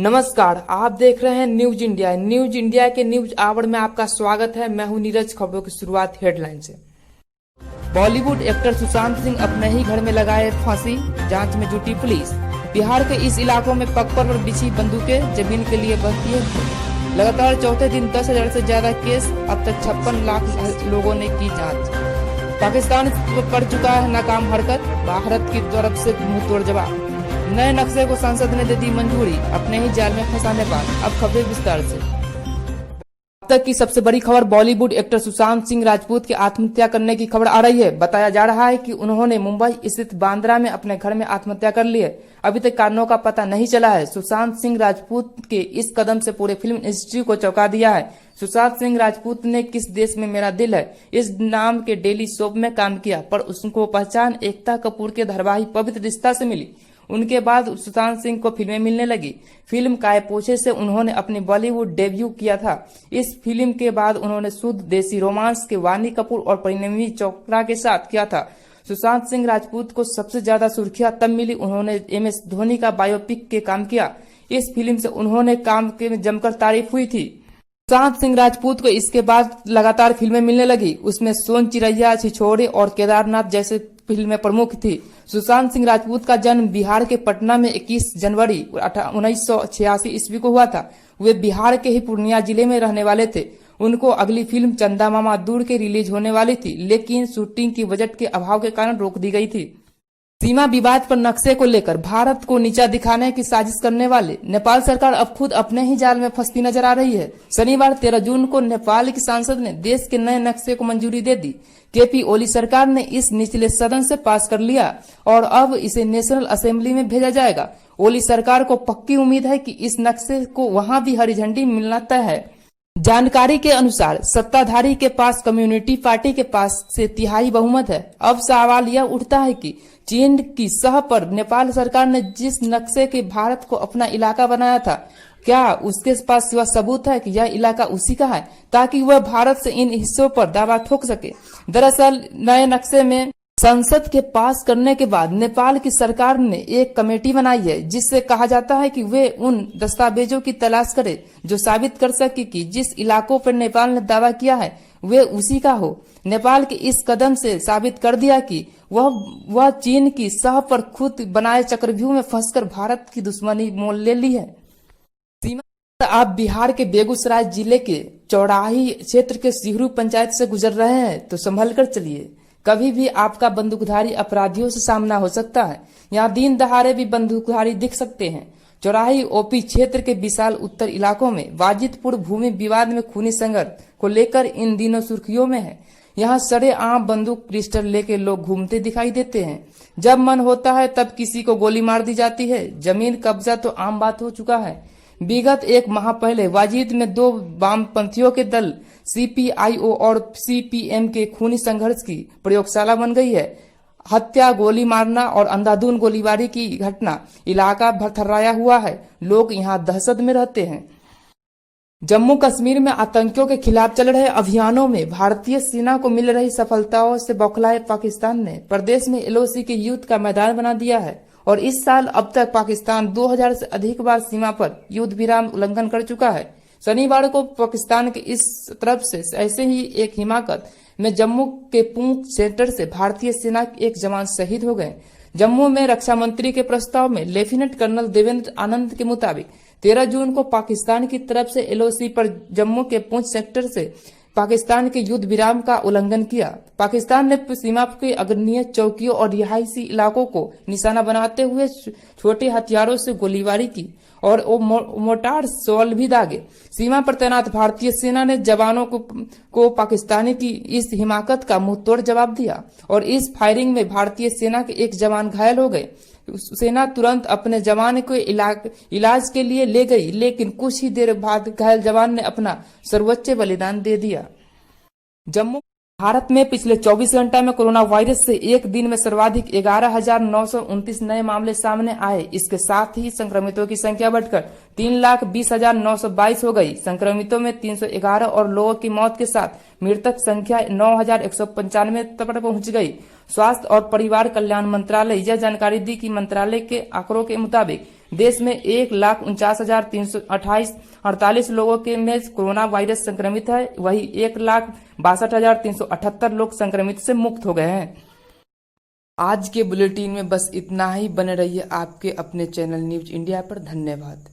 नमस्कार, आप देख रहे हैं न्यूज इंडिया। न्यूज इंडिया के न्यूज आवर में आपका स्वागत है। मैं हूं नीरज। खबरों की शुरुआत हेडलाइन से। बॉलीवुड एक्टर सुशांत सिंह अपने ही घर में लगाए फांसी, जांच में जुटी पुलिस। बिहार के इस इलाकों में पग पर बिछी बंदूकें जमीन के लिए बहती है। लगातार चौथे दिन 10,000 से ज्यादा केस, अब तक 56 लाख लोगों ने की जाँच। पाकिस्तान कर चुका है नाकाम हरकत, भारत की तरफ से मुंहतोड़ जवाब। नए नक्शे को संसद ने दे दी मंजूरी, अपने ही जाल में फंसा नेपाल। अब खबरें विस्तार से। अब तक की सबसे बड़ी खबर बॉलीवुड एक्टर सुशांत सिंह राजपूत की आत्महत्या करने की खबर आ रही है। बताया जा रहा है कि उन्होंने मुंबई स्थित बांद्रा में अपने घर में आत्महत्या कर ली है। अभी तक कारणों का पता नहीं चला है। सुशांत सिंह राजपूत के इस कदम से पूरे फिल्म इंडस्ट्री को चौंका दिया है। सुशांत सिंह राजपूत ने किस देश में मेरा दिल है इस नाम के डेली सोप में काम किया, पर उसको पहचान एकता कपूर के धारावाहिक पवित्र रिश्ता से मिली। उनके बाद सुशांत सिंह को फिल्में मिलने लगी। फिल्म कायपोछे से उन्होंने अपनी बॉलीवुड डेब्यू किया था। इस फिल्म के बाद उन्होंने शुद्ध देसी रोमांस के वानी कपूर और परिणीति चोपड़ा के साथ किया था। सुशांत सिंह राजपूत को सबसे ज्यादा सुर्खियां तब मिली उन्होंने MS धोनी का बायोपिक के काम किया। इस फिल्म से उन्होंने काम के जमकर तारीफ हुई थी। सुशांत सिंह राजपूत को इसके बाद लगातार फिल्में मिलने लगी। उसमें सोन चिरैया, छिछोरे और केदारनाथ जैसे फिल्में प्रमुख थी। सुशांत सिंह राजपूत का जन्म बिहार के पटना में 21 जनवरी 1986 ईस्वी को हुआ था। वे बिहार के ही पूर्णिया जिले में रहने वाले थे। उनको अगली फिल्म चंदा मामा दूर के रिलीज होने वाली थी, लेकिन शूटिंग की बजट के अभाव के कारण रोक दी गई थी। सीमा विवाद पर नक्शे को लेकर भारत को नीचा दिखाने की साजिश करने वाले नेपाल सरकार अब खुद अपने ही जाल में फंसती नजर आ रही है। शनिवार 13 जून को नेपाल की संसद ने देश के नए नक्शे को मंजूरी दे दी। KP ओली सरकार ने इस निचले सदन से पास कर लिया और अब इसे नेशनल असेंबली में भेजा जाएगा। ओली सरकार को पक्की उम्मीद है कि इस नक्शे को वहां भी हरी झंडी मिलना तय है। जानकारी के अनुसार सत्ताधारी के पास कम्युनिटी पार्टी के पास से तिहाई बहुमत है। अब सवाल यह उठता है कि चीन की सह पर नेपाल सरकार ने जिस नक्शे के भारत को अपना इलाका बनाया था, क्या उसके पास वह सबूत है कि यह इलाका उसी का है, ताकि वह भारत से इन हिस्सों पर दावा ठोक सके। दरअसल नए नक्शे में संसद के पास करने के बाद नेपाल की सरकार ने एक कमेटी बनाई है, जिससे कहा जाता है कि वे उन दस्तावेजों की तलाश करे जो साबित कर सके कि जिस इलाकों पर नेपाल ने दावा किया है वे उसी का हो। नेपाल के इस कदम से साबित कर दिया कि वह चीन की सह पर खुद बनाए चक्रव्यूह में फंसकर भारत की दुश्मनी मोल ले ली है। सीमा आप बिहार के बेगूसराय जिले के चौराही क्षेत्र के सिहरू पंचायत से गुजर रहे हैं तो संभल कर चलिए। कभी भी आपका बंदूकधारी अपराधियों से सामना हो सकता है। यहाँ दिन दहाड़े भी बंदूकधारी दिख सकते हैं। चौराही OP क्षेत्र के विशाल उत्तर इलाकों में वाजिदपुर भूमि विवाद में खूनी संघर्ष को लेकर इन दिनों सुर्खियों में है। यहाँ सरेआम बंदूक पिस्टल लेके लोग घूमते दिखाई देते हैं। जब मन होता है तब किसी को गोली मार दी जाती है। जमीन कब्जा तो आम बात हो चुका है। विगत एक माह पहले वाजिद में 2 वामपंथियों के दल CPIO और CPM के खूनी संघर्ष की प्रयोगशाला बन गई है। हत्या, गोली मारना और अंधाधुंध गोलीबारी की घटना इलाका भर थर्राया हुआ है। लोग यहाँ दहशत में रहते हैं। जम्मू कश्मीर में आतंकियों के खिलाफ चल रहे अभियानों में भारतीय सेना को मिल रही सफलताओं से बौखलाए पाकिस्तान ने प्रदेश में LOC के युद्ध का मैदान बना दिया है और इस साल अब तक पाकिस्तान 2000 से अधिक बार सीमा पर युद्ध विराम उल्लंघन कर चुका है। शनिवार को पाकिस्तान के इस तरफ से ऐसे ही एक हिमाकत में जम्मू के पूंछ सेक्टर से भारतीय सेना के एक जवान शहीद हो गए। जम्मू में रक्षा मंत्री के प्रस्ताव में लेफ्टिनेंट कर्नल देवेंद्र आनंद के मुताबिक 13 जून को पाकिस्तान की तरफ से LOC पर जम्मू के पूंछ सेक्टर से पाकिस्तान के युद्ध विराम का उल्लंघन किया। पाकिस्तान ने सीमा के अग्रणीय चौकियों और रिहायशी इलाकों को निशाना बनाते हुए छोटे हथियारों से गोलीबारी की और मोर्टार शॉल भी दागे। सीमा पर तैनात भारतीय सेना ने जवानों को पाकिस्तानी की इस हिमाकत का मुंहतोड़ जवाब दिया और इस फायरिंग में भारतीय सेना के एक जवान घायल हो गए। सेना तुरंत अपने जवान को इलाज के लिए ले गई, लेकिन कुछ ही देर बाद घायल जवान ने अपना सर्वोच्च बलिदान दे दिया। जम्मू भारत में पिछले 24 घंटा में कोरोना वायरस से एक दिन में सर्वाधिक 11,929 नए मामले सामने आए। इसके साथ ही संक्रमितों की संख्या बढ़कर 3,20,922 हो गई। संक्रमितों में 311 और लोगों की मौत के साथ मृतक संख्या 9,195 पर पहुंच गई। स्वास्थ्य और परिवार कल्याण मंत्रालय यह जानकारी दी कि मंत्रालय के आंकड़ों के मुताबिक देश में 1,49,328 लोगों के में कोरोना वायरस संक्रमित है, वही 1,62,378 लोग संक्रमित से मुक्त हो गए हैं। आज के बुलेटिन में बस इतना ही। बने रहिए आपके अपने चैनल न्यूज इंडिया पर। धन्यवाद।